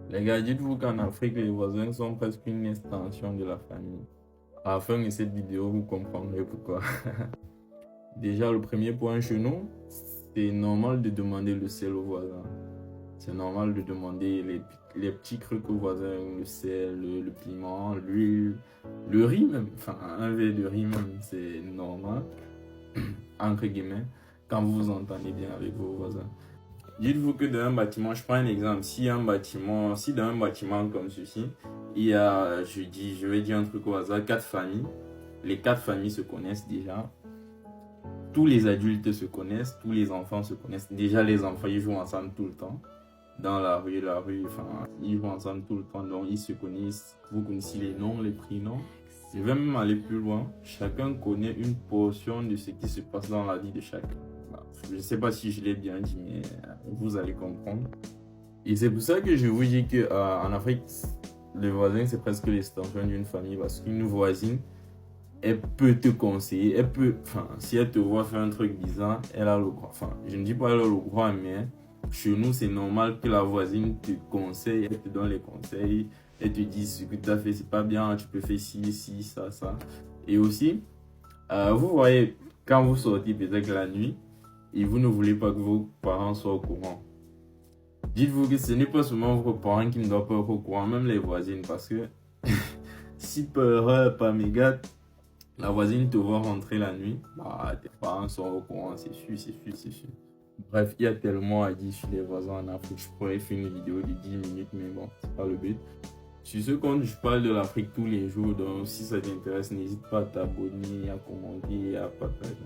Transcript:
Les gars, dites-vous qu'en Afrique, les voisins sont presque une extension de la famille. À la fin de cette vidéo, vous comprendrez pourquoi. Déjà, le premier point chez nous, c'est normal de demander le sel au voisin. C'est normal de demander les petits trucs au voisin, le sel, le piment, l'huile, le riz même. Enfin, un verre de riz même, c'est normal, entre guillemets, quand vous vous entendez bien avec vos voisins. Dites-vous que dans un bâtiment, je prends un exemple, si dans un bâtiment comme ceci, il y a, je vais dire un truc au hasard, 4 familles. Les 4 familles se connaissent déjà. Tous les adultes se connaissent, tous les enfants se connaissent. Déjà, les enfants, ils jouent ensemble tout le temps. Dans la rue, enfin, ils jouent ensemble tout le temps, donc ils se connaissent. Vous connaissez les noms, les prénoms. Je vais même aller plus loin. Chacun connaît une portion de ce qui se passe dans la vie de chacun. Je ne sais pas si je l'ai bien dit, mais vous allez comprendre. Et c'est pour ça que je vous dis qu'en Afrique, le voisin, c'est presque l'extension d'une famille parce qu'une voisine, elle peut te conseiller, enfin, si elle te voit faire un truc bizarre, elle a le droit. Enfin, je ne dis pas elle a le droit, mais chez nous, c'est normal que la voisine te conseille, elle te donne les conseils, elle te dit ce que tu as fait, c'est pas bien, tu peux faire ci, ça, ça. Et aussi, vous voyez, quand vous sortez peut-être la nuit, et vous ne voulez pas que vos parents soient au courant. Dites-vous que ce n'est pas seulement vos parents qui ne doivent pas être au courant, même les voisines, parce que si par erreur, par méga, la voisine te voit rentrer la nuit, bah, tes parents sont au courant, c'est sûr, c'est sûr, c'est sûr. Bref, il y a tellement à dire sur les voisins en Afrique. Je pourrais faire une vidéo de 10 minutes, mais bon, c'est pas le but. Sur ce compte, je parle de l'Afrique tous les jours, donc si ça t'intéresse, n'hésite pas à t'abonner, à commenter et à partager.